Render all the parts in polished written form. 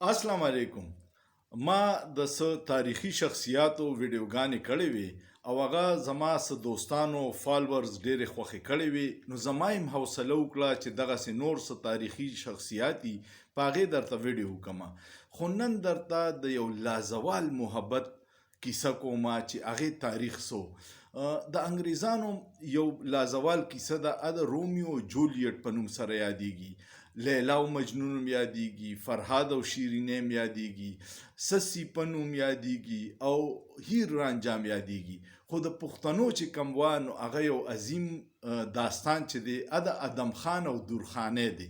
السلام علیکم. ما د څه تاریخي شخصیاتو ویډیوګانې کړې وي او هغه زما څه دوستانو فالوورز ډېرې خوښې کړې وي، نو زما هم حوصله وکړه چې دغسې نور څه تاریخي شخصیات دي په هغې درته ویډیو وکړمه. خو نن درته د یو لازوال محبت کیسه کومه چې هغې تاریخ سو. د انګریزانو یو لازوال کیسه ده، د رومیو جولیټ په نوم سره یادیږي. لیلا او مجنون هم یادیږي، فرهاد او شیرینې هم یادیږي، سسی په نوم یادیږي او هیر رانجا هم یادیږي. خو د پښتنو چې کوم وه نو هغه یو عظیم داستان چې دی د ادم خان او درخانۍ دی.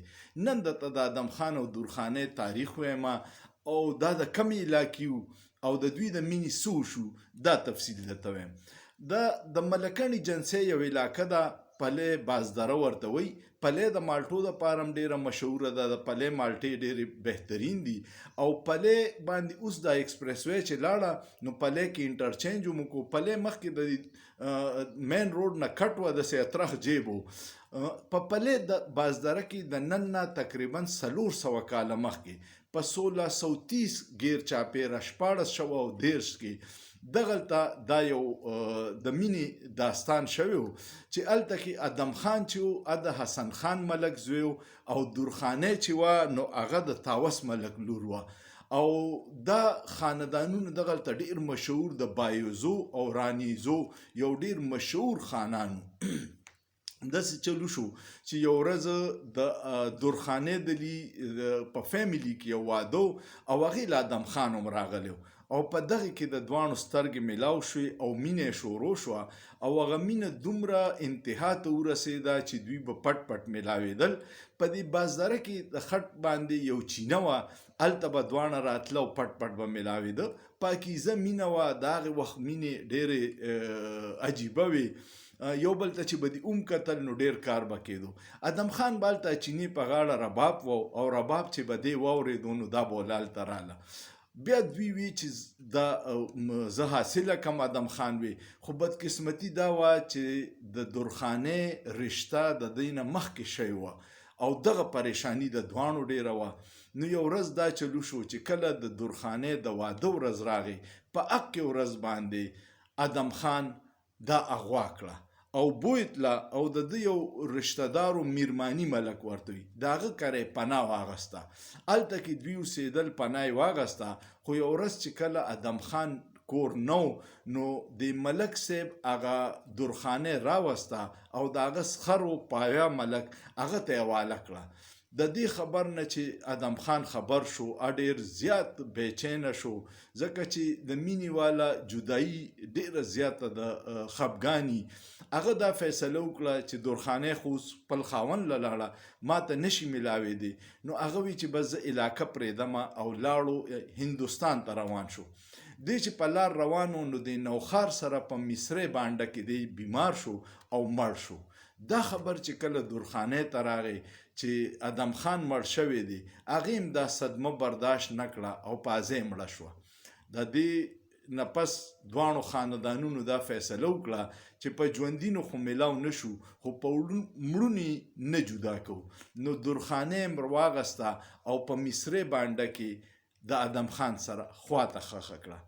نن درته د ادم خان او درخانۍ تاریخ وایم او دا د کمې علاقې او د دوی د مینې څه وشو دا تفصیل درته وایم. د ملکنډ جنسۍ یو علاقه ده، پلې بازدره ورته وایي. پلې د مالټو دپاره هم ډېره مشهوره ده، د پلې مالټې ډېرې بهترین دي. او پلې باندې اوس دا ایکسپریس وی چې لاړه نو پلې کې انټرچینج هم وکړو. پلې مخکې د مین روډ نه کټ وه، داسې اطرخ جیب و. په پلې د بازدره کې د نن نه تقریبا 400 کاله مخکې په 1630 ګیر چاپېره 1413 کې دغلته دا یو د مینې داستان شوی و چې هلته کې ادم خان چې و د حسن خان ملک زوی و او درخانۍ چې وه نو هغه د طاوس ملک لور وه. او دا خاندانونه دغلته ډېر مشهور، د بایوزو او رانیزو یو ډېر مشهور خانان و. داسې چلو شو چې یو ورځ د درخانۍ دلي په فیملی کې یو واده او هغې له ادم خان هم راغلی او په دغې کې د دواړو سترګې میلاو شوې او مینه یې شروع شوه او هغه مینه دومره انتها ته ورسېده چې دوی به پټ پټ میلاوېدل. په دې بازدره کې د خټ باندې یو چینه وه، هلته به دواړه راتله او پټ پټ به میلاوېده. پاکیزه مینه وه، د هغې وخت مینې ډېرې عجیبه وې. یو بل ته چې به دې اوم کتل نو ډېر کار به کېدو. ادم خان به هلته چینې په غاړه رباب و او رباب چې به دې واورېدو نو دا به هلته راله. بیا دوی وی چې دا زه حاصله کم، ادم خان وی. خو بدقسمتي دا وه چې د درخانۍ رشته د دوی نه مخکې شوې وه او دغه پریشانی د دواړو ډېره وه. نو یو ورځ دا چلو شو چې کله د درخانۍ د واده ورځ راغی، په هغې ورځ باندې ادم خان دا اغوا کړه او بویتله او د ده یو رشته دارو میرمانی ملک ورته وي، د هغه کره یې پناه واغسته. هلته کې دوی اوسېدل، پناه یې واغسته. خو یو ورځ چې کله ادم خان کور نو نو د ملک صاحب هغه درخانۍ راوسته او د هغه سخر و پایا ملک هغه ته یې حواله کړه. د دې خبر نه چې ادم خان خبر شو ډېر زیات بیچینه شو، ځکه چې د مینې والا جدایي ډېره زیاته د خفګاني. هغه دا فیصله وکړه چې درخانۍ خو خپل خاوند له لاړه ما ته نشي میلاوېدی. نو هغه وی چې بس زه علاقه پرېږدمه او لاړو هندوستان ته روان شو. دی چې په لار روان و نو د نوخار سره په مصرۍ بانډه کې دی بیمار شو او مړ شو. دا خبر چې کله درخانۍ ته راغی چې ادم خان مړ شوی دی، هغې هم دا صدمه برداشت نه کړه او په ازۍ مړه شوه. د دې نه پس دواړو خاندانونو دا فیصله وکړه چې په ژوندینو خو میلاو نه شو خو په مړونې نه جدا کوو. نو درخانۍ یې واغسته او په مصرۍ بانډه کې د ادم خان سره خواته خښه کړه.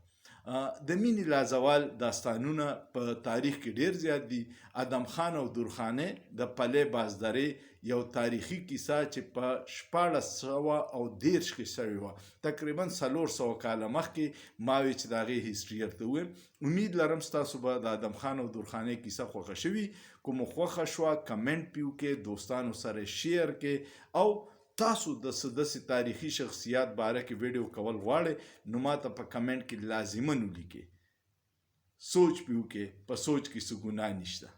د مینې لازوال داستانونه په تاریخ کې ډېر زیات دي. ادم خان او درخانۍ د پلې بازدرې یو تاریخي کیسه چې په 1413 کې شوې وه، تقریبا 400 کاله مخکې. ما وی چې د هغې هیسټري درته ووایم. امید لرم ستاسو به د ادم خان او درخانۍ کیسه خوښه شوي. کومه خوښه شوه کمنټ پې وکړئ، دوستانو سره شیر کړئ او تاسو د څه داسې تاریخي شخصیات باره کې ویډیو کول غواړئ نو ما ته په کمنټ کې لازماً ولیکئ. سوچ پې وکړئ، په سوچ کې څه ګناه نشته.